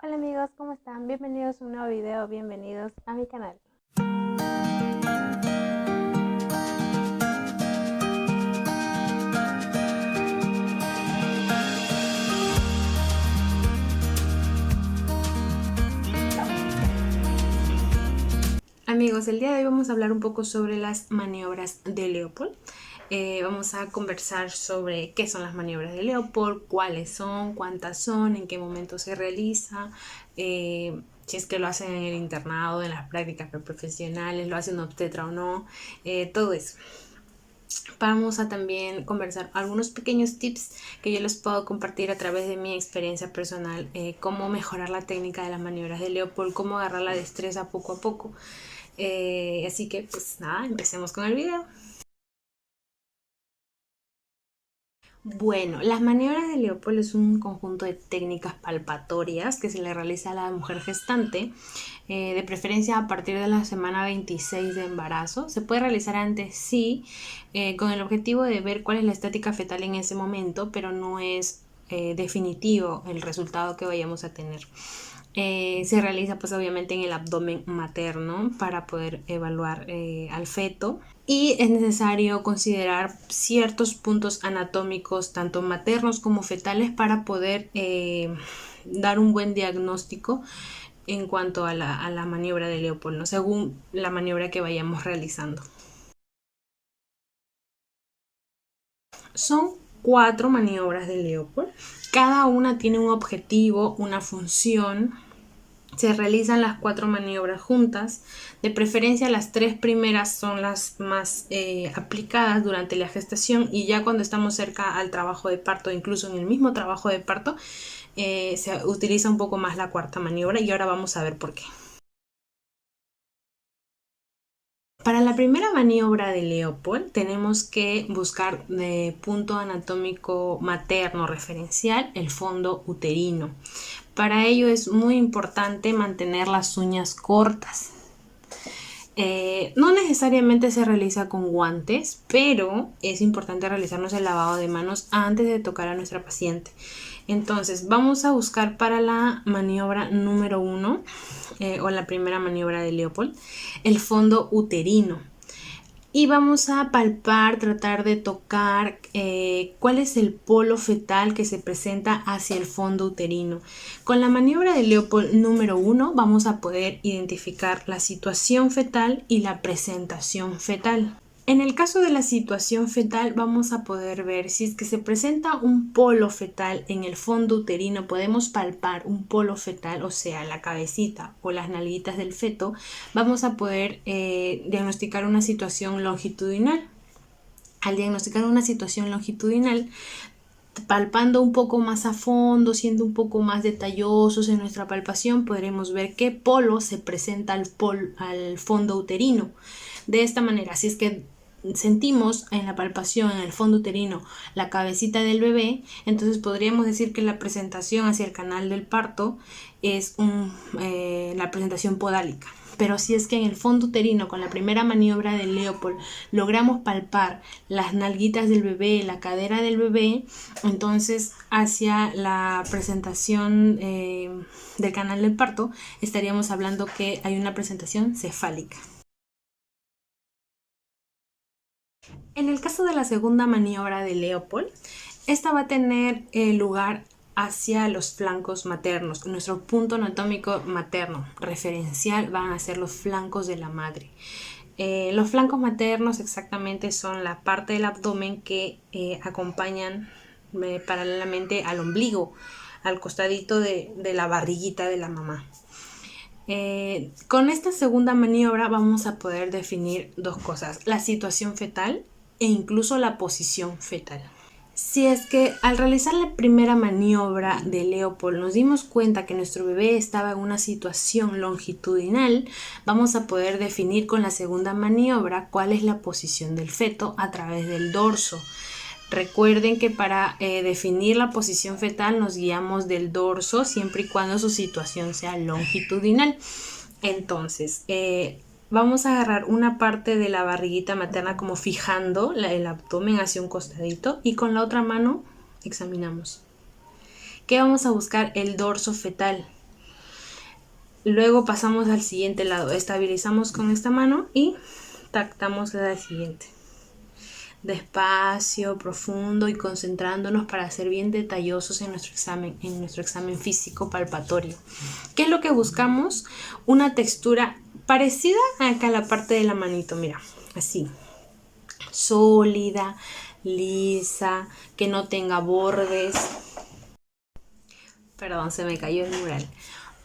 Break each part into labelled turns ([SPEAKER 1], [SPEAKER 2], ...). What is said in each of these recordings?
[SPEAKER 1] Hola amigos, ¿cómo están? Bienvenidos a un nuevo video, bienvenidos a mi canal. Amigos, el día de hoy vamos a hablar un poco sobre las maniobras de Leopold. Vamos a conversar sobre qué son las maniobras de Leopold, cuáles son, cuántas son, en qué momento se realiza, si es que lo hacen en el internado, en las prácticas profesionales, lo hacen obstetra o no, todo eso. Vamos a también conversar algunos pequeños tips que yo les puedo compartir a través de mi experiencia personal, cómo mejorar la técnica de las maniobras de Leopold, cómo agarrar la destreza poco a poco. Así que pues nada, empecemos con el video. Bueno, las maniobras de Leopold es un conjunto de técnicas palpatorias que se le realiza a la mujer gestante, de preferencia a partir de la semana 26 de embarazo. Se puede realizar antes, sí, con el objetivo de ver cuál es la estática fetal en ese momento, pero no es definitivo el resultado que vayamos a tener. Se realiza pues obviamente en el abdomen materno para poder evaluar al feto, y es necesario considerar ciertos puntos anatómicos tanto maternos como fetales para poder dar un buen diagnóstico en cuanto a la maniobra de Leopold, ¿no? Según la maniobra que vayamos realizando. Son 4 maniobras de Leopold. Cada una tiene un objetivo, una función. Se realizan las 4 maniobras juntas. De preferencia las 3 primeras son las más aplicadas durante la gestación, y ya cuando estamos cerca al trabajo de parto, incluso en el mismo trabajo de parto, se utiliza un poco más la 4ª maniobra, y ahora vamos a ver por qué. Para la primera maniobra de Leopold tenemos que buscar de punto anatómico materno referencial el fondo uterino. Para ello es muy importante mantener las uñas cortas. No necesariamente se realiza con guantes, pero es importante realizarnos el lavado de manos antes de tocar a nuestra paciente. Entonces vamos a buscar para la maniobra número 1, o la primera maniobra de Leopold, el fondo uterino. Y vamos a palpar, tratar de tocar cuál es el polo fetal que se presenta hacia el fondo uterino. Con la maniobra de Leopold número 1 vamos a poder identificar la situación fetal y la presentación fetal. En el caso de la situación fetal vamos a poder ver si es que se presenta un polo fetal en el fondo uterino. Podemos palpar un polo fetal, o sea, la cabecita o las nalguitas del feto. Vamos a poder diagnosticar una situación longitudinal. Al diagnosticar una situación longitudinal, palpando un poco más a fondo, siendo un poco más detallosos en nuestra palpación, podremos ver qué polo se presenta al fondo uterino. De esta manera, si es que sentimos en la palpación en el fondo uterino la cabecita del bebé, entonces podríamos decir que la presentación hacia el canal del parto es la presentación podálica. Pero si es que en el fondo uterino, con la primera maniobra de Leopold, logramos palpar las nalguitas del bebé, la cadera del bebé, entonces hacia la presentación del canal del parto estaríamos hablando que hay una presentación cefálica. En el caso de la segunda maniobra de Leopold, esta va a tener lugar hacia los flancos maternos. Nuestro punto anatómico materno referencial van a ser los flancos de la madre. Los flancos maternos exactamente son la parte del abdomen que acompañan paralelamente al ombligo, al costadito de la barriguita de la mamá. Con esta segunda maniobra vamos a poder definir dos cosas: la situación fetal e incluso la posición fetal. Si es que al realizar la primera maniobra de Leopold nos dimos cuenta que nuestro bebé estaba en una situación longitudinal, vamos a poder definir con la segunda maniobra cuál es la posición del feto a través del dorso. Recuerden que para definir la posición fetal nos guiamos del dorso siempre y cuando su situación sea longitudinal. Entonces, vamos a agarrar una parte de la barriguita materna como fijando el abdomen hacia un costadito, y con la otra mano examinamos. ¿Qué vamos a buscar? El dorso fetal. Luego pasamos al siguiente lado, estabilizamos con esta mano y tactamos la siguiente. Despacio, profundo y concentrándonos para ser bien detallosos en nuestro examen físico palpatorio. ¿Qué es lo que buscamos? Una textura parecida acá a la parte de la manito, mira, así, sólida, lisa, que no tenga bordes. Perdón, se me cayó el mural.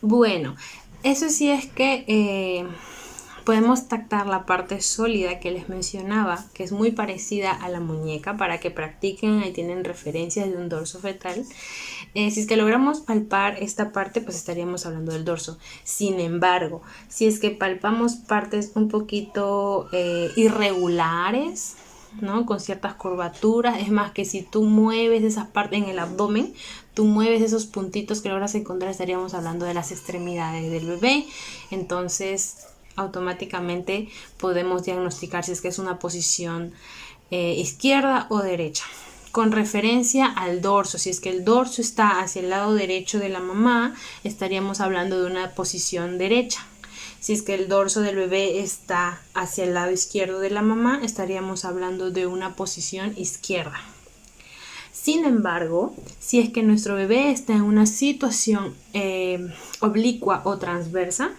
[SPEAKER 1] Bueno, eso sí es que podemos tactar la parte sólida que les mencionaba, que es muy parecida a la muñeca, para que practiquen. Ahí tienen referencias de un dorso fetal. Si es que logramos palpar esta parte, pues estaríamos hablando del dorso. Sin embargo, si es que palpamos partes un poquito irregulares, ¿no? Con ciertas curvaturas, es más que si tú mueves esas partes en el abdomen, tú mueves esos puntitos que logras encontrar, estaríamos hablando de las extremidades del bebé. Entonces automáticamente podemos diagnosticar si es que es una posición izquierda o derecha. Con referencia al dorso, si es que el dorso está hacia el lado derecho de la mamá, estaríamos hablando de una posición derecha. Si es que el dorso del bebé está hacia el lado izquierdo de la mamá, estaríamos hablando de una posición izquierda. Sin embargo, si es que nuestro bebé está en una situación oblicua o transversa,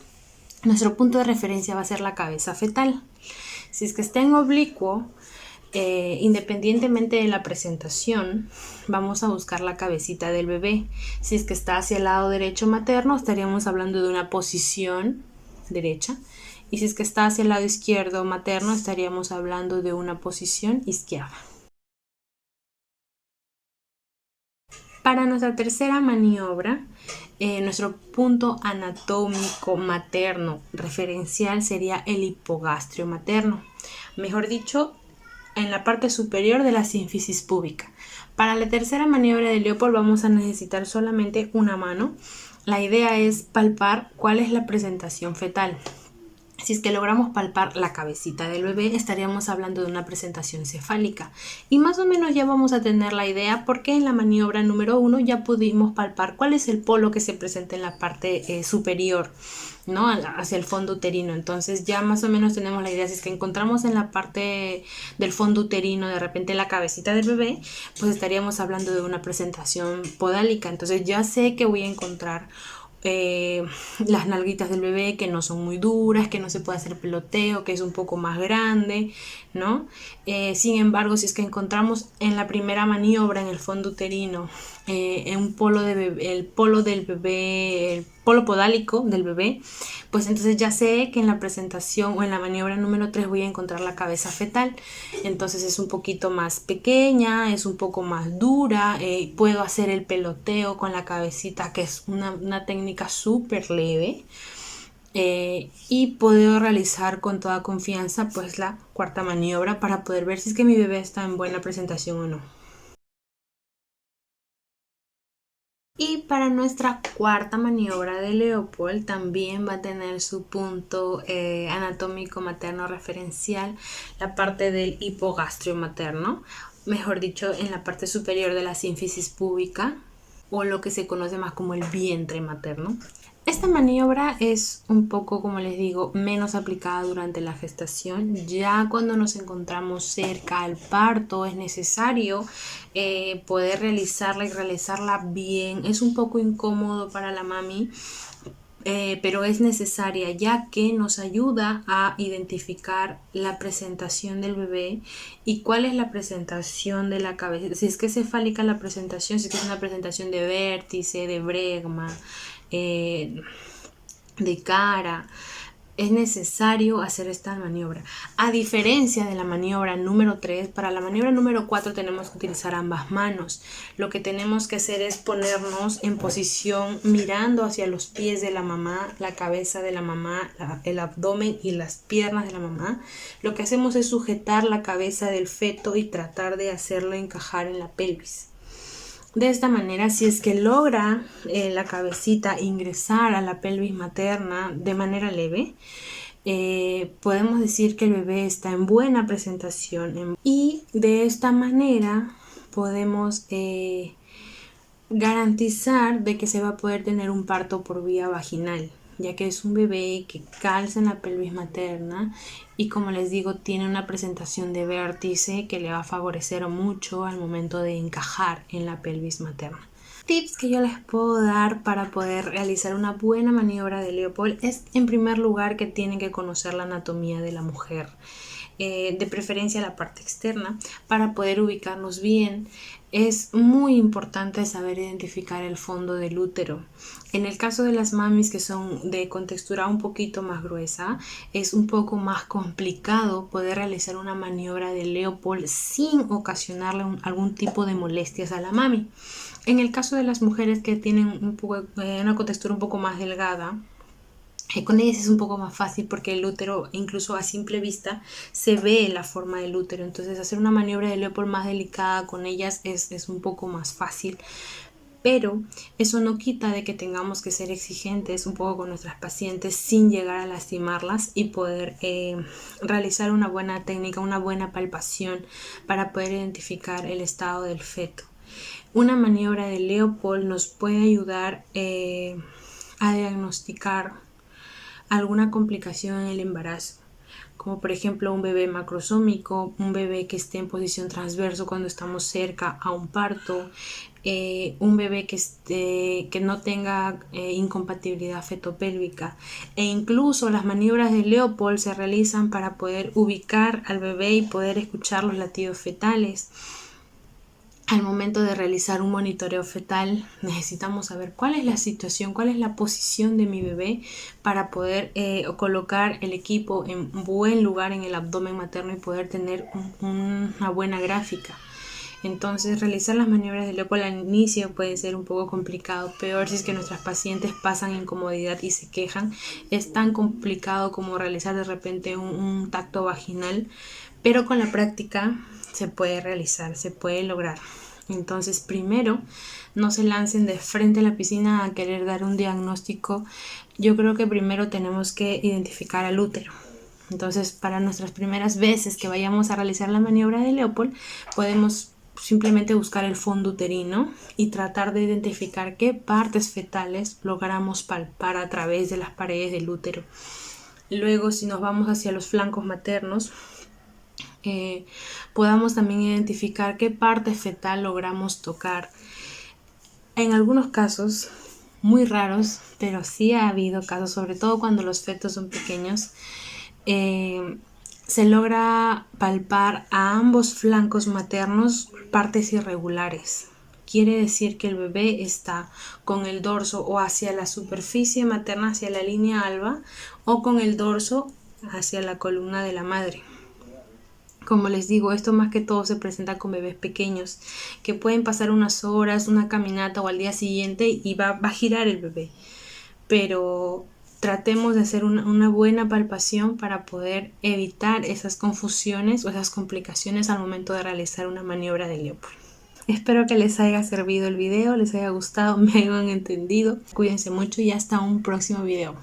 [SPEAKER 1] nuestro punto de referencia va a ser la cabeza fetal. Si es que está en oblicuo, independientemente de la presentación, vamos a buscar la cabecita del bebé. Si es que está hacia el lado derecho materno, estaríamos hablando de una posición derecha. Y si es que está hacia el lado izquierdo materno, estaríamos hablando de una posición izquierda. Para nuestra tercera maniobra, nuestro punto anatómico materno referencial sería el hipogastrio materno. Mejor dicho, en la parte superior de la sínfisis púbica. Para la tercera maniobra de Leopold vamos a necesitar solamente una mano. La idea es palpar cuál es la presentación fetal. Si es que logramos palpar la cabecita del bebé, estaríamos hablando de una presentación cefálica. Y más o menos ya vamos a tener la idea porque en la maniobra número 1 ya pudimos palpar cuál es el polo que se presenta en la parte superior, ¿no? Hacia el fondo uterino. Entonces ya más o menos tenemos la idea. Si es que encontramos en la parte del fondo uterino de repente la cabecita del bebé, pues estaríamos hablando de una presentación podálica. Entonces ya sé que voy a encontrar las nalguitas del bebé que no son muy duras, que no se puede hacer peloteo, que es un poco más grande, ¿no? Sin embargo, si es que encontramos en la primera maniobra en el fondo uterino en un polo de bebé, el polo del bebé, el polo podálico del bebé, pues entonces ya sé que en la presentación o en la maniobra número 3 voy a encontrar la cabeza fetal. Entonces es un poquito más pequeña, es un poco más dura, puedo hacer el peloteo con la cabecita, que es una técnica súper leve. Y puedo realizar con toda confianza pues la cuarta maniobra para poder ver si es que mi bebé está en buena presentación o no. Y para nuestra cuarta maniobra de Leopold también va a tener su punto anatómico materno referencial, la parte del hipogastrio materno, mejor dicho en la parte superior de la sínfisis púbica, o lo que se conoce más como el vientre materno. Esta maniobra es un poco, como les digo, menos aplicada durante la gestación. Ya cuando nos encontramos cerca al parto es necesario poder realizarla y realizarla bien. Es un poco incómodo para la mami, pero es necesaria ya que nos ayuda a identificar la presentación del bebé y cuál es la presentación de la cabeza. Si es que es cefálica la presentación, si es que es una presentación de vértice, de bregma, de cara, es necesario hacer esta maniobra. A diferencia de la maniobra número 3, para la maniobra número 4 tenemos que utilizar ambas manos. Lo que tenemos que hacer es ponernos en posición mirando hacia los pies de la mamá, la cabeza de la mamá, el abdomen y las piernas de la mamá. Lo que hacemos es sujetar la cabeza del feto y tratar de hacerlo encajar en la pelvis. De esta manera, si es que logra la cabecita ingresar a la pelvis materna de manera leve, podemos decir que el bebé está en buena presentación y de esta manera podemos garantizar de que se va a poder tener un parto por vía vaginal. ya que es un bebé que calza en la pelvis materna y, como les digo, tiene una presentación de vértice que le va a favorecer mucho al momento de encajar en la pelvis materna. Tips que yo les puedo dar para poder realizar una buena maniobra de Leopold es, en primer lugar, que tienen que conocer la anatomía de la mujer, de preferencia la parte externa, para poder ubicarnos bien. Es muy importante saber identificar el fondo del útero. En el caso de las mamis que son de contextura un poquito más gruesa, es un poco más complicado poder realizar una maniobra de Leopold sin ocasionarle algún tipo de molestias a la mami. En el caso de las mujeres que tienen una contextura un poco más delgada, con ellas es un poco más fácil porque el útero, incluso a simple vista, se ve la forma del útero. Entonces hacer una maniobra de Leopold más delicada con ellas es un poco más fácil. Pero eso no quita de que tengamos que ser exigentes un poco con nuestras pacientes sin llegar a lastimarlas y poder realizar una buena técnica, una buena palpación para poder identificar el estado del feto. Una maniobra de Leopold nos puede ayudar a diagnosticar alguna complicación en el embarazo, como por ejemplo un bebé macrosómico, un bebé que esté en posición transverso cuando estamos cerca a un parto, un bebé que no tenga incompatibilidad fetopélvica, e incluso las maniobras de Leopold se realizan para poder ubicar al bebé y poder escuchar los latidos fetales. Al momento de realizar un monitoreo fetal necesitamos saber cuál es la situación, cuál es la posición de mi bebé para poder colocar el equipo en buen lugar en el abdomen materno y poder tener una buena gráfica. Entonces, realizar las maniobras de Leopold al inicio puede ser un poco complicado, peor si es que nuestras pacientes pasan incomodidad y se quejan. Es tan complicado como realizar de repente un tacto vaginal, pero con la práctica se puede realizar, se puede lograr. Entonces, primero, no se lancen de frente a la piscina a querer dar un diagnóstico. Yo creo que primero tenemos que identificar al útero. Entonces, para nuestras primeras veces que vayamos a realizar la maniobra de Leopold, podemos simplemente buscar el fondo uterino y tratar de identificar qué partes fetales logramos palpar a través de las paredes del útero. Luego, si nos vamos hacia los flancos maternos, podamos también identificar qué parte fetal logramos tocar. En algunos casos, muy raros, pero sí ha habido casos, sobre todo cuando los fetos son pequeños, se logra palpar a ambos flancos maternos partes irregulares. Quiere decir que el bebé está con el dorso o hacia la superficie materna, hacia la línea alba, o con el dorso hacia la columna de la madre. Como les digo, esto más que todo se presenta con bebés pequeños que pueden pasar unas horas, una caminata o al día siguiente y va a girar el bebé. Pero tratemos de hacer una buena palpación para poder evitar esas confusiones o esas complicaciones al momento de realizar una maniobra de Leopold. Espero que les haya servido el video, les haya gustado, me hayan entendido. Cuídense mucho y hasta un próximo video.